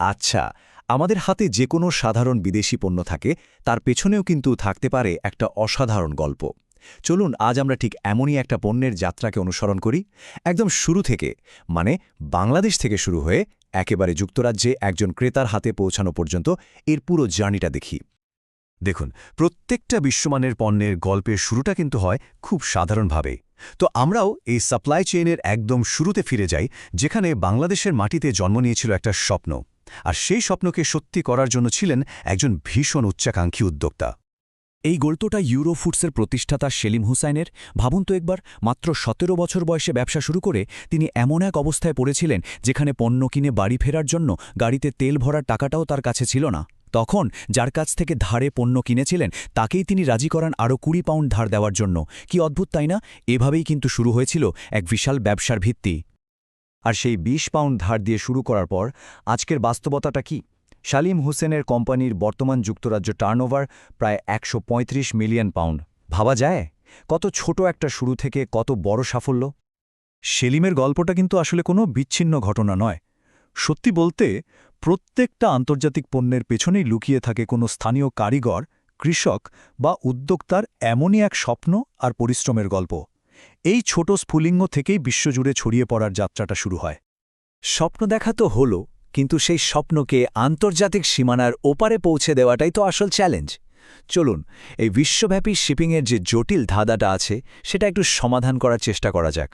আচ্ছা, আমাদের হাতে যে কোনো সাধারণ বিদেশি পণ্য থাকে তার পেছনেও কিন্তু থাকতে পারে একটা অসাধারণ গল্প। চলুন আজ আমরা ঠিক এমনই একটা পণ্যের যাত্রাকে অনুসরণ করি, একদম শুরু থেকে, মানে বাংলাদেশ থেকে শুরু হয়ে একেবারে যুক্তরাজ্যে একজন ক্রেতার হাতে পৌঁছানো পর্যন্ত এর পুরো জার্নিটা দেখি। দেখুন, প্রত্যেকটা বিশ্বমানের পণ্যের গল্পের শুরুটা কিন্তু হয় খুব সাধারণভাবে। তো আমরাও এই সাপ্লাই চেইনের একদম শুরুতে ফিরে যাই, যেখানে বাংলাদেশের মাটিতে জন্ম নিয়েছিল একটা স্বপ্ন। আর সেই স্বপ্নকে সত্যি করার জন্য ছিলেন একজন ভীষণ উচ্চাকাঙ্ক্ষী উদ্যোক্তা। এই গল্পটা ইউরো ফুডসের প্রতিষ্ঠাতা সেলিম হুসাইনের। ভাবুন তো একবার, মাত্র ১৭ বছর বয়সে ব্যবসা শুরু করে তিনি এমন এক অবস্থায় পড়েছিলেন যেখানে পণ্য কিনে বাড়ি ফেরার জন্য গাড়িতে তেল ভরার টাকাটাও তার কাছে ছিল না। তখন যার কাছ থেকে ধারে পণ্য কিনেছিলেন তাকেই তিনি রাজি করান আরও ২০ পাউন্ড ধার দেওয়ার জন্য। কি অদ্ভুত, তাই না? এভাবেই কিন্তু শুরু হয়েছিল এক বিশাল ব্যবসার ভিত্তি। আর সেই ২০ পাউন্ড ধার দিয়ে শুরু করার পর আজকের বাস্তবতাটা কি? শালিম হোসেনের কোম্পানির বর্তমান যুক্তরাজ্য টার্নওভার প্রায় ১৩৫ মিলিয়ন পাউন্ড। ভাবা যায় কত ছোট একটা শুরু থেকে কত বড় সাফল্য। সেলিমের গল্পটা কিন্তু আসলে কোনো বিচ্ছিন্ন ঘটনা নয়। সত্যি বলতে, প্রত্যেকটা আন্তর্জাতিক পণ্যের পেছনেই লুকিয়ে থাকে কোনো স্থানীয় কারিগর, কৃষক বা উদ্যোক্তার এমনই এক স্বপ্ন আর পরিশ্রমের গল্প। এই ছোট স্ফুলিঙ্গ থেকেই বিশ্বজুড়ে ছড়িয়ে পড়ার যাত্রাটা শুরু হয়। স্বপ্ন দেখা তো হলো, কিন্তু সেই স্বপ্নকে আন্তর্জাতিক সীমানার ওপারে পৌঁছে দেওয়াটাই তো আসল চ্যালেঞ্জ। চলুন এই বিশ্বব্যাপী শিপিংয়ের যে জটিল ধাঁধাটা আছে সেটা একটু সমাধান করার চেষ্টা করা যাক।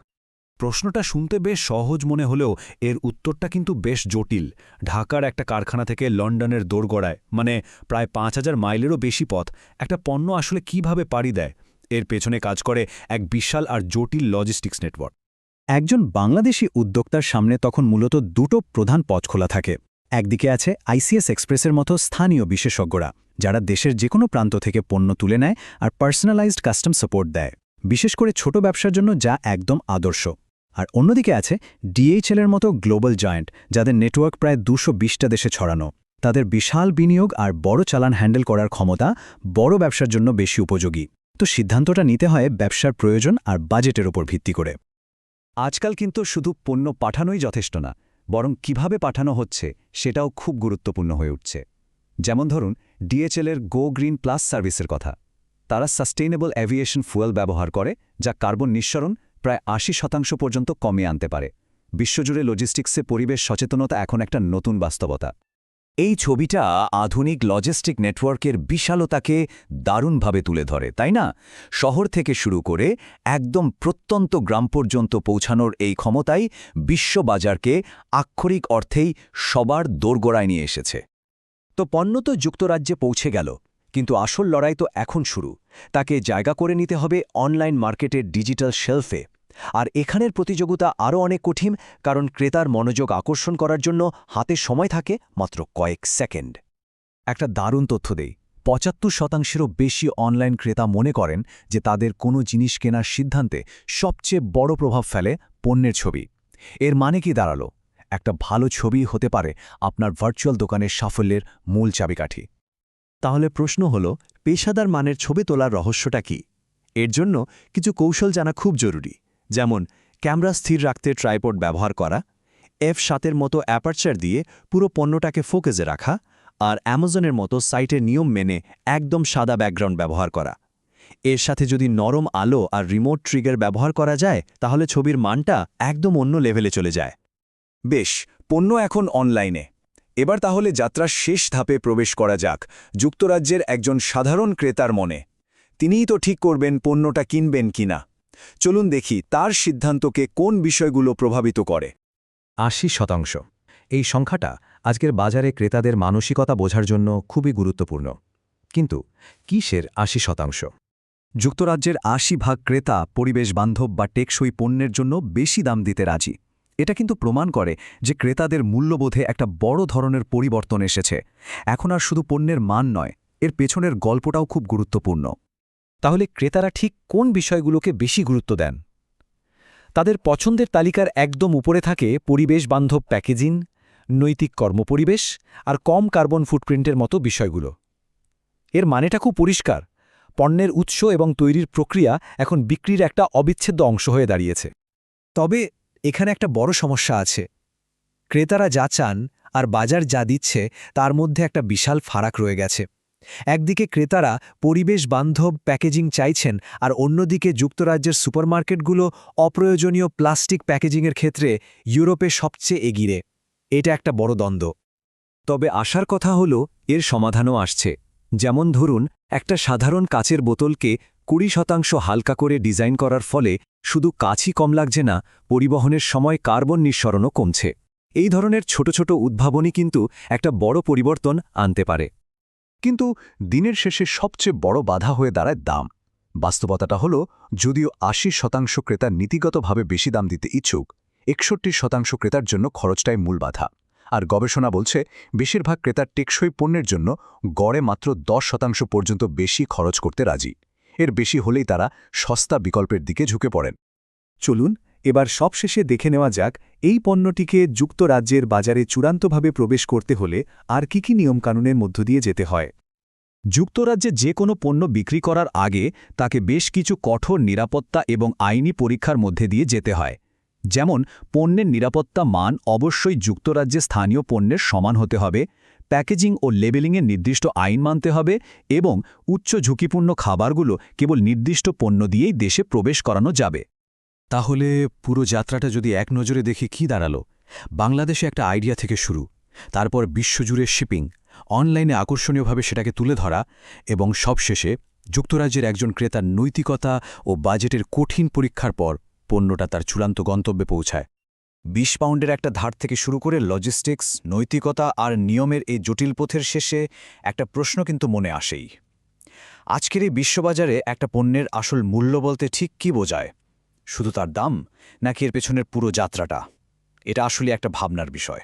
প্রশ্নটা শুনতে বেশ সহজ মনে হলেও এর উত্তরটা কিন্তু বেশ জটিল। ঢাকার একটা কারখানা থেকে লন্ডনের দোরগোড়ায়, মানে প্রায় ৫,০০০ মাইলেরও বেশি পথ, একটা পণ্য আসলে কিভাবে পাড়ি দেয়? এর পেছনে কাজ করে এক বিশাল আর জটিল লজিস্টিক্স নেটওয়ার্ক। একজন বাংলাদেশি উদ্যোক্তার সামনে তখন মূলত দুটো প্রধান পথ খোলা থাকে। একদিকে আছে আইসিএস এক্সপ্রেসের মতো স্থানীয় বিশেষজ্ঞরা, যারা দেশের যে কোনো প্রান্ত থেকে পণ্য তুলে নেয় আর পার্সোনালাইজড কাস্টম সাপোর্ট দেয়, বিশেষ করে ছোট ব্যবসার জন্য, যা একদম আদর্শ। আর অন্যদিকে আছে ডিএইচএলের মতো গ্লোবাল জায়ান্ট, যাদের নেটওয়ার্ক প্রায় ২২০টা দেশে ছড়ানো। তাদের বিশাল বিনিয়োগ আর বড় চালান হ্যান্ডেল করার ক্ষমতা বড় ব্যবসার জন্য বেশি উপযোগী। তো সিদ্ধান্তটা নিতে হয় ব্যবসার প্রয়োজন আর বাজেটের ওপর ভিত্তি করে। আজকাল কিন্তু শুধু পণ্য পাঠানোই যথেষ্ট না, বরং কিভাবে পাঠানো হচ্ছে সেটাও খুব গুরুত্বপূর্ণ হয়ে উঠছে। যেমন ধরুন ডিএইচএলের গো গ্রিন প্লাস সার্ভিসের কথা। তারা সাস্টেইনেবল অ্যাভিয়েশন ফুয়েল ব্যবহার করে, যা কার্বন নিঃসরণ প্রায় ৮০% পর্যন্ত কমিয়ে আনতে পারে। বিশ্বজুড়ে লজিস্টিক্সে পরিবেশ সচেতনতা এখন একটা নতুন বাস্তবতা। এই ছবিটা আধুনিক লজিস্টিক নেটওয়ার্কের বিশালতাকে দারুণভাবে তুলে ধরে, তাই না? শহর থেকে শুরু করে একদম প্রত্যন্ত গ্রাম পর্যন্ত পৌঁছানোর এই ক্ষমতাই বিশ্ববাজারকে আক্ষরিক অর্থেই সবার দোরগোড়ায় নিয়ে এসেছে। তো পণ্য তো যুক্তরাজ্যে পৌঁছে গেল, কিন্তু আসল লড়াই তো এখন শুরু। তাকে জায়গা করে নিতে হবে অনলাইন মার্কেটের ডিজিটাল শেলফে। আর এখানের প্রতিযোগিতা আরও অনেক কঠিন, কারণ ক্রেতার মনোযোগ আকর্ষণ করার জন্য হাতে সময় থাকে মাত্র কয়েক সেকেন্ড। একটা দারুণ তথ্য দেই, ৭৫%-এরও বেশি অনলাইন ক্রেতা মনে করেন যে তাদের কোনো জিনিস কেনার সিদ্ধান্তে সবচেয়ে বড় প্রভাব ফেলে পণ্যের ছবি। এর মানে কি দাঁড়ালো? একটা ভালো ছবি হতে পারে আপনার ভার্চুয়াল দোকানের সাফল্যের মূল চাবিকাঠি। তাহলে প্রশ্ন হল, পেশাদার মানের ছবি তোলার রহস্যটা কি? এর জন্য কিছু কৌশল জানা খুব জরুরি, যেমন ক্যামেরা স্থির রাখতে ট্রাইপড ব্যবহার করা, F7-এর মতো অ্যাপারচার দিয়ে পুরো পণ্যটাকে ফোকাসে রাখা, আর অ্যামাজনের মতো সাইটের নিয়ম মেনে একদম সাদা ব্যাকগ্রাউন্ড ব্যবহার করা। এর সাথে যদি নরম আলো আর রিমোট ট্রিগার ব্যবহার করা যায়, তাহলে ছবির মানটা একদম অন্য লেভেলে চলে যায়। বেশ, পণ্য এখন অনলাইনে। এবার তাহলে যাত্রার শেষ ধাপে প্রবেশ করা যাক যুক্তরাজ্যের একজন সাধারণ ক্রেতার মনে। তিনিই তো ঠিক করবেন পণ্যটা কিনবেন কিনা। চলুন দেখি তার সিদ্ধান্তকে কোন বিষয়গুলো প্রভাবিত করে। ৮০%। এই সংখ্যাটা আজকের বাজারে ক্রেতাদের মানসিকতা বোঝার জন্য খুবই গুরুত্বপূর্ণ। কিন্তু কিসের ৮০%? যুক্তরাজ্যের ৮০% ক্রেতা পরিবেশ বান্ধব বা টেকসই পণ্যের জন্য বেশি দাম দিতে রাজি। এটা কিন্তু প্রমাণ করে যে ক্রেতাদের মূল্যবোধে একটা বড় ধরনের পরিবর্তন এসেছে। এখন আর শুধু পণ্যের মান নয়, এর পেছনের গল্পটাও খুব গুরুত্বপূর্ণ। তাহলে ক্রেতারা ঠিক কোন বিষয়গুলোকে বেশি গুরুত্ব দেন? তাদের পছন্দের তালিকার একদম উপরে থাকে পরিবেশ বান্ধব প্যাকেজিং, নৈতিক কর্মপরিবেশ আর কম কার্বন ফুটপ্রিন্টের মতো বিষয়গুলো। এর মানেটা খুব পরিষ্কার, পণ্যের উৎস এবং তৈরির প্রক্রিয়া এখন বিক্রির একটা অবিচ্ছেদ্য অংশ হয়ে দাঁড়িয়েছে। তবে এখানে একটা বড় সমস্যা আছে। ক্রেতারা যা চান আর বাজার যা দিচ্ছে তার মধ্যে একটা বিশাল ফারাক রয়ে গেছে। একদিকে ক্রেতারা পরিবেশ বান্ধব প্যাকেজিং চাইছেন, আর অন্যদিকে যুক্তরাজ্যের সুপারমার্কেটগুলো অপ্রয়োজনীয় প্লাস্টিক প্যাকেজিংয়ের ক্ষেত্রে ইউরোপে সবচেয়ে এগিয়ে। এটা একটা বড় দ্বন্দ্ব। তবে আশার কথা হলো এর সমাধানও আসছে। যেমন ধরুন, একটা সাধারণ কাচের বোতলকে 20% হালকা করে ডিজাইন করার ফলে শুধু কাচই কম লাগছে না, পরিবহনের সময় কার্বন নিঃসরণও কমছে। এই ধরনের ছোট ছোট উদ্ভাবনী কিন্তু একটা বড় পরিবর্তন আনতে পারে। কিন্তু দিনের শেষে সবচেয়ে বড় বাধা হয়ে দাঁড়ায় দাম। বাস্তবতাটা হল, যদিও 80% ক্রেতা নীতিগতভাবে বেশি দাম দিতে ইচ্ছুক, 61% ক্রেতার জন্য খরচটাই মূল বাধা। আর গবেষণা বলছে, বেশিরভাগ ক্রেতার টেকসই পণ্যের জন্য গড়ে মাত্র 10% পর্যন্ত বেশি খরচ করতে রাজি। এর বেশি হলেই তারা সস্তা বিকল্পের দিকে ঝুঁকে পড়েন। চলুন এবার সবশেষে দেখে নেওয়া যাক, এই পণ্যটিকে যুক্তরাজ্যের বাজারে চূড়ান্তভাবে প্রবেশ করতে হলে আর কি কি নিয়মকানুনের মধ্য দিয়ে যেতে হয়। যুক্তরাজ্যে যে কোনো পণ্য বিক্রি করার আগে তাকে বেশ কিছু কঠোর নিরাপত্তা এবং আইনি পরীক্ষার মধ্যে দিয়ে যেতে হয়। যেমন, পণ্যের নিরাপত্তা মান অবশ্যই যুক্তরাজ্যে স্থানীয় পণ্যের সমান হতে হবে, প্যাকেজিং ও লেবেলিংয়ের নির্দিষ্ট আইন মানতে হবে এবং উচ্চ ঝুঁকিপূর্ণ খাবারগুলো কেবল নির্দিষ্ট পণ্য দিয়েই দেশে প্রবেশ করানো যাবে। তাহলে পুরো যাত্রাটা যদি এক নজরে দেখে কি দাঁড়ালো? বাংলাদেশে একটা আইডিয়া থেকে শুরু, তারপর বিশ্বজুড়ে শিপিং, অনলাইনে আকর্ষণীয়ভাবে সেটাকে তুলে ধরা, এবং সবশেষে যুক্তরাজ্যের একজন ক্রেতার নৈতিকতা ও বাজেটের কঠিন পরীক্ষার পর পণ্যটা তার চূড়ান্ত গন্তব্যে পৌঁছায়। 20 পাউন্ডের একটা ধার থেকে শুরু করে লজিস্টিক্স, নৈতিকতা আর নিয়মের এই জটিল পথের শেষে একটা প্রশ্ন কিন্তু মনে আসেই। আজকের এই বিশ্ববাজারে একটা পণ্যের আসল মূল্য বলতে ঠিক কী বোঝায়? শুধু তার দাম, নাকি এর পেছনের পুরো যাত্রাটা? এটা আসলে একটা ভাবনার বিষয়।